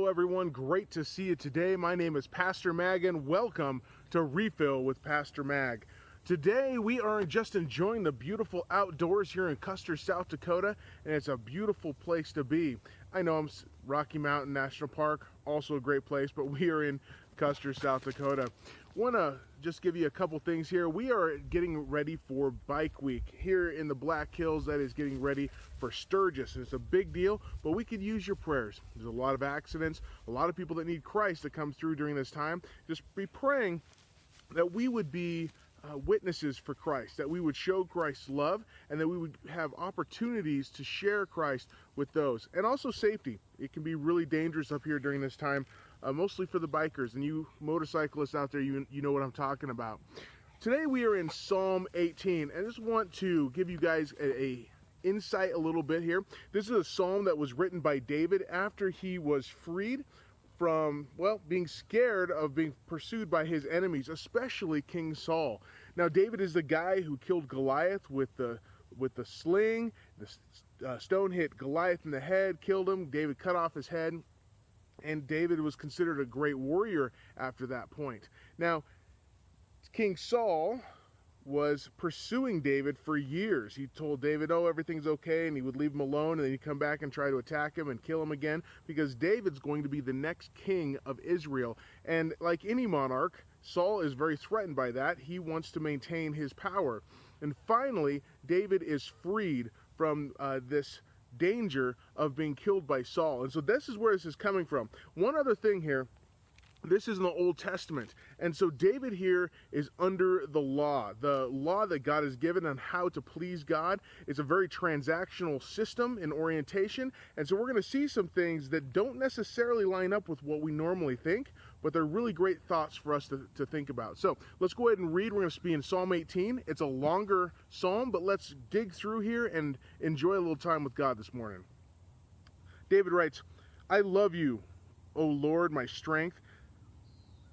Hello everyone, great to see you today. My name is Pastor Mag and welcome to Refill with Pastor Mag. Today we are just enjoying the beautiful outdoors here in Custer, South Dakota, and it's a beautiful place to be. I know Rocky Mountain National Park, also a great place, but we are in Custer, South Dakota. Want to just give you a couple things here. We are getting ready for Bike Week here in the Black Hills. That is getting ready for Sturgis. It's a big deal, but we could use your prayers. There's a lot of accidents, a lot of people that need Christ that come through during this time. Just be praying that we would be witnesses for Christ, that we would show Christ's love, and that we would have opportunities to share Christ with those. And also safety. It can be really dangerous up here during this time, mostly for the bikers, and you motorcyclists out there, you know what I'm talking about. Today we are in Psalm 18, and I just want to give you guys a insight a little bit here. This is a psalm that was written by David after he was freed from, well, being scared of being pursued by his enemies, especially King Saul. Now, David is the guy who killed Goliath with the sling. The stone hit Goliath in the head, killed him. David cut off his head, and David was considered a great warrior after that point. Now, King Saul was pursuing David for years. He told David, oh, everything's okay, and he would leave him alone, and then he'd come back and try to attack him and kill him again, because David's going to be the next king of Israel. And like any monarch, Saul is very threatened by that. He wants to maintain his power. And finally, David is freed from this danger of being killed by Saul. And so this is where this is coming from. One other thing here. This is in the Old Testament. And so David here is under the law that God has given on how to please God. It's a very transactional system in orientation. And so we're going to see some things that don't necessarily line up with what we normally think, but they're really great thoughts for us to think about. So let's go ahead and read. We're going to be in Psalm 18. It's a longer psalm, but let's dig through here and enjoy a little time with God this morning. David writes, I love you, O Lord, my strength.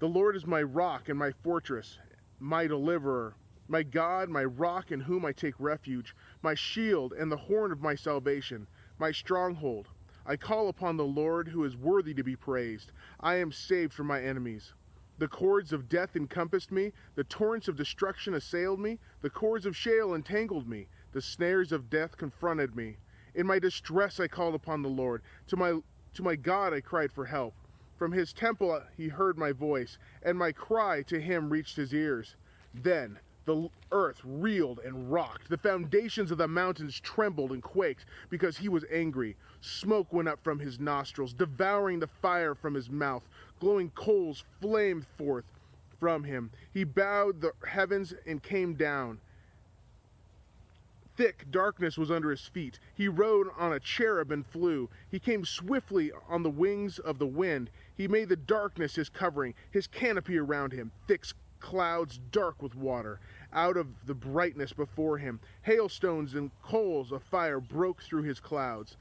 The Lord is my rock and my fortress, my deliverer, my God, my rock in whom I take refuge, my shield and the horn of my salvation, my stronghold. I call upon the Lord who is worthy to be praised. I am saved from my enemies. The cords of death encompassed me, the torrents of destruction assailed me, the cords of Sheol entangled me, the snares of death confronted me. In my distress I called upon the Lord. To my God I cried for help. From his temple he heard my voice, and my cry to him reached his ears. Then the earth reeled and rocked. The foundations of the mountains trembled and quaked, because he was angry. Smoke went up from his nostrils, devouring the fire from his mouth. Glowing coals flamed forth from him. He bowed the heavens and came down. Thick darkness was under his feet. He rode on a cherub and flew. He came swiftly on the wings of the wind. He made the darkness his covering, his canopy around him, thick clouds dark with water. Out of the brightness before him, hailstones and coals of fire broke through his clouds.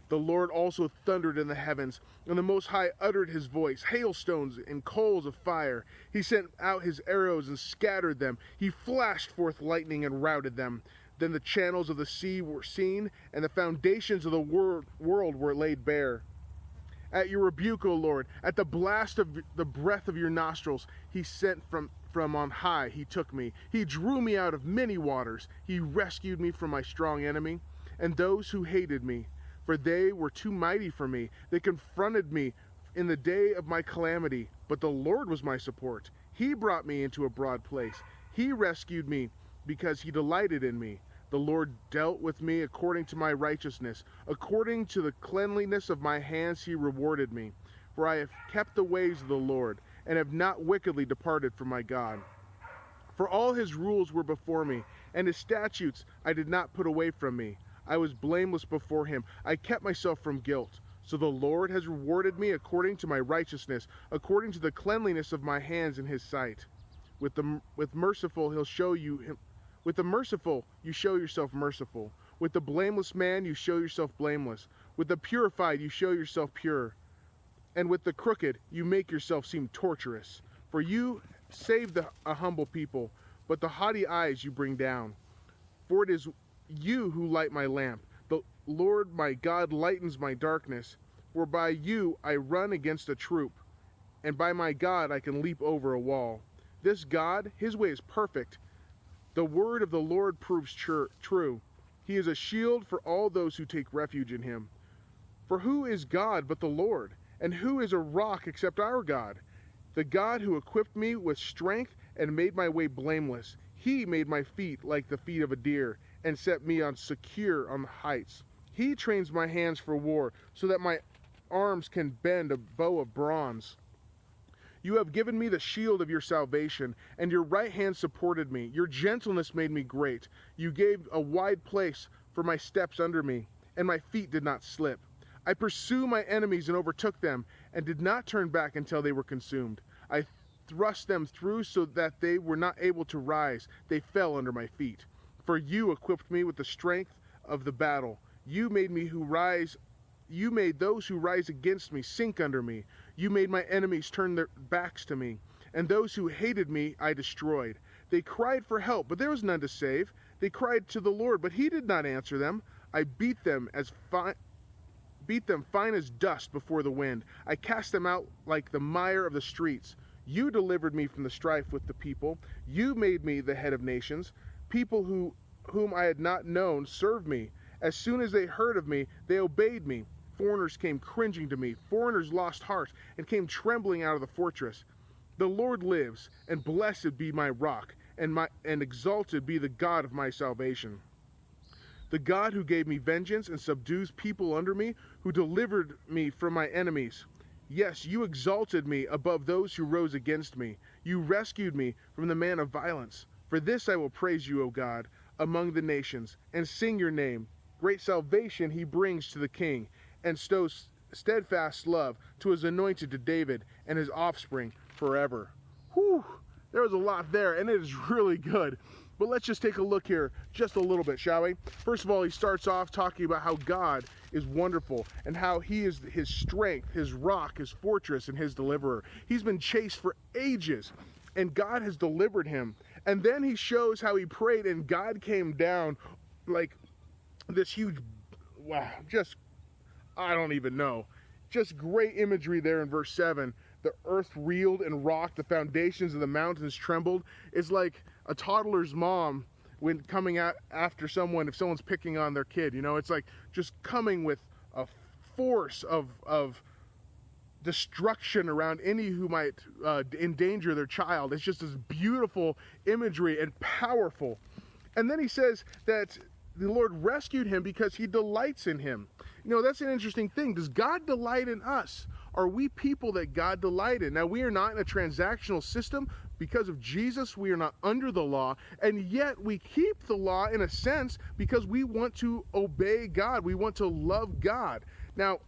The Lord also thundered in the heavens, and the Most High uttered his voice, hailstones and coals of fire. He sent out his arrows and scattered them. He flashed forth lightning and routed them. Then the channels of the sea were seen, and the foundations of the world were laid bare. At your rebuke, O Lord, at the blast of the breath of your nostrils, he sent from on high, he took me. He drew me out of many waters. He rescued me from my strong enemy and those who hated me, for they were too mighty for me. They confronted me in the day of my calamity, but the Lord was my support. He brought me into a broad place. He rescued me because he delighted in me. The Lord dealt with me according to my righteousness. According to the cleanliness of my hands he rewarded me. For I have kept the ways of the Lord, and have not wickedly departed from my God. For all his rules were before me, and his statutes I did not put away from me. I was blameless before him. I kept myself from guilt. So the Lord has rewarded me according to my righteousness, according to the cleanliness of my hands in his sight. With the merciful he'll show you With the merciful, you show yourself merciful. With the blameless man, you show yourself blameless. With the purified, you show yourself pure. And with the crooked, you make yourself seem torturous. For you save a humble people, but the haughty eyes you bring down. For it is you who light my lamp. The Lord my God lightens my darkness. For by you I run against a troop, and by my God I can leap over a wall. This God, his way is perfect. The word of the Lord proves true. He is a shield for all those who take refuge in him. For who is God but the Lord? And who is a rock except our God? The God who equipped me with strength and made my way blameless. He made my feet like the feet of a deer and set me secure on the heights. He trains my hands for war so that my arms can bend a bow of bronze. You have given me the shield of your salvation, and your right hand supported me. Your gentleness made me great. You gave a wide place for my steps under me, and my feet did not slip. I pursued my enemies and overtook them, and did not turn back until they were consumed. I thrust them through so that they were not able to rise. They fell under my feet. For you equipped me with the strength of the battle. You made those who rise against me sink under me. You made my enemies turn their backs to me, and those who hated me I destroyed. They cried for help, but there was none to save. They cried to the Lord, but he did not answer them. I beat them fine as dust before the wind. I cast them out like the mire of the streets. You delivered me from the strife with the people. You made me the head of nations. People whom I had not known served me. As soon as they heard of me, they obeyed me. Foreigners came cringing to me. Foreigners lost heart and came trembling out of the fortress. The Lord lives, and blessed be my rock, and exalted be the God of my salvation. The God who gave me vengeance and subdues people under me, who delivered me from my enemies. Yes, you exalted me above those who rose against me. You rescued me from the man of violence. For this I will praise you, O God, among the nations, and sing your name. Great salvation he brings to the king, and stows steadfast love to his anointed, to David and his offspring forever. Whew, there was a lot there, and it is really good. But let's just take a look here just a little bit, shall we? First of all, he starts off talking about how God is wonderful and how he is his strength, his rock, his fortress, and his deliverer. He's been chased for ages, and God has delivered him. And then he shows how he prayed, and God came down like this huge, wow, just, I don't even know. Just great imagery there in verse 7. The earth reeled and rocked, the foundations of the mountains trembled. It's like a toddler's mom when coming out after someone, if someone's picking on their kid, you know, it's like just coming with a force of destruction around any who might endanger their child. It's just this beautiful imagery and powerful. And then he says that the Lord rescued him because he delights in him. You know, that's an interesting thing. Does God delight in us? Are we people that God delight in? Now, we are not in a transactional system. Because of Jesus, we are not under the law, and yet we keep the law in a sense because we want to obey God. We want to love God. Now,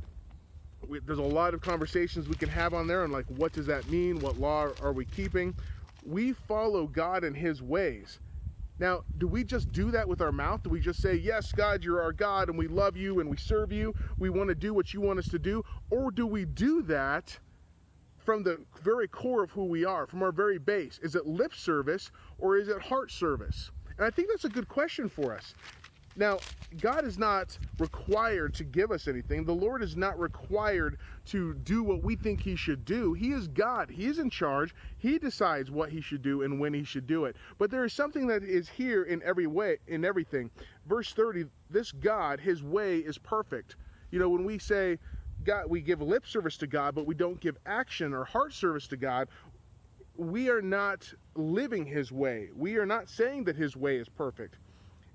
there's a lot of conversations we can have on there on like, what does that mean? What law are we keeping? We follow God and his ways. Now, do we just do that with our mouth? Do we just say, yes, God, you're our God, and we love you, and we serve you, we want to do what you want us to do? Or do we do that from the very core of who we are, from our very base? Is it lip service, or is it heart service? And I think that's a good question for us. Now, God is not required to give us anything. The Lord is not required to do what we think he should do. He is God. He is in charge. He decides what he should do and when he should do it. But there is something that is here in every way, in everything. Verse 30, this God, his way is perfect. You know, when we say God, we give lip service to God, but we don't give action or heart service to God, we are not living his way. We are not saying that his way is perfect.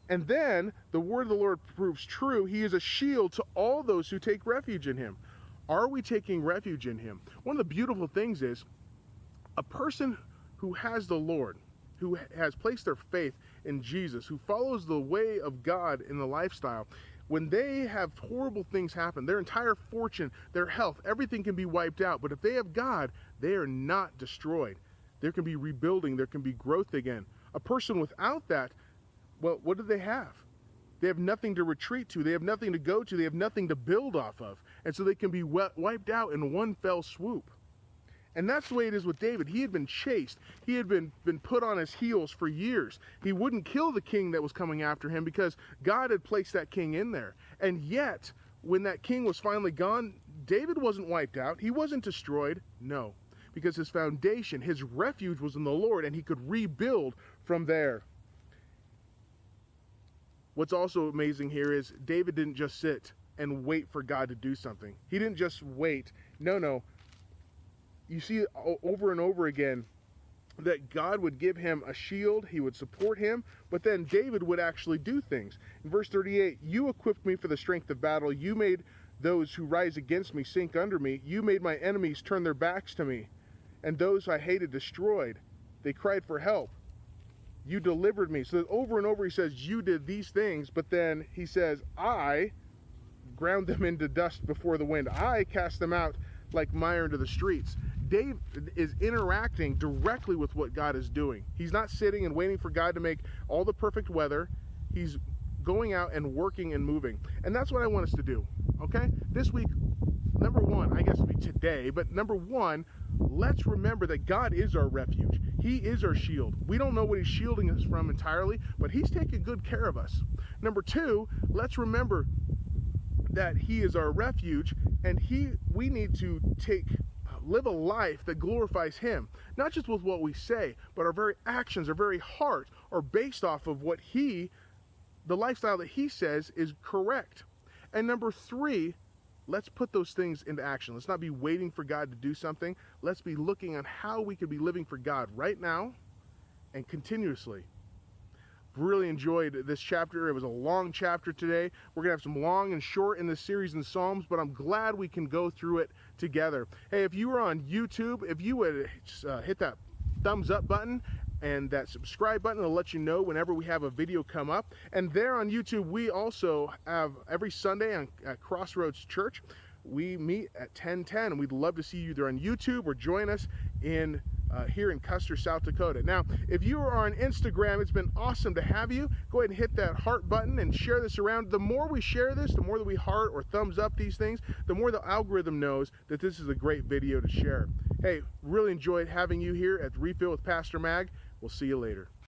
And then the word of the Lord proves true. He is a shield to all those who take refuge in him. Are we taking refuge in him? One of the beautiful things is a person who has the Lord, who has placed their faith in Jesus, who follows the way of God in the lifestyle, when they have horrible things happen, their entire fortune, their health, everything can be wiped out. But if they have God, they are not destroyed. There can be rebuilding. There can be growth again. A person without that, well, what do they have? They have nothing to retreat to. They have nothing to go to. They have nothing to build off of. And so they can be wiped out in one fell swoop. And that's the way it is with David. He had been chased. He had been put on his heels for years. He wouldn't kill the king that was coming after him because God had placed that king in there. And yet, when that king was finally gone, David wasn't wiped out. He wasn't destroyed. No, because his foundation, his refuge was in the Lord, and he could rebuild from there. What's also amazing here is David didn't just sit and wait for God to do something. He didn't just wait. No. You see over and over again that God would give him a shield, he would support him, but then David would actually do things. In verse 38, you equipped me for the strength of battle. You made those who rise against me sink under me. You made my enemies turn their backs to me, and those I hated destroyed. They cried for help. You delivered me. So over and over he says, you did these things, but then he says, I ground them into dust before the wind. I cast them out like mire into the streets. David is interacting directly with what God is doing. He's not sitting and waiting for God to make all the perfect weather. He's going out and working and moving. And that's what I want us to do, okay? This week, number one, I guess it'll be today, but number one, let's remember that God is our refuge. He is our shield. We don't know what he's shielding us from entirely, but he's taking good care of us. Number two, let's remember that he is our refuge, and we need to live a life that glorifies him, not just with what we say, but our very actions, our very heart are based off of what the lifestyle that he says is correct. And number three, let's put those things into action. Let's not be waiting for God to do something. Let's be looking on how we could be living for God right now and continuously. Really enjoyed this chapter. It was a long chapter today. We're going to have some long and short in this series in Psalms, but I'm glad we can go through it together. Hey, if you were on YouTube, if you would hit that thumbs up button and that subscribe button, will let you know whenever we have a video come up. And there on YouTube, we also have every Sunday at Crossroads Church, we meet at 10:10, and we'd love to see you there on YouTube or join us here in Custer, South Dakota. Now, if you are on Instagram, it's been awesome to have you. Go ahead and hit that heart button and share this around. The more we share this, the more that we heart or thumbs up these things, the more the algorithm knows that this is a great video to share. Hey, really enjoyed having you here at Refill with Pastor Mag. We'll see you later.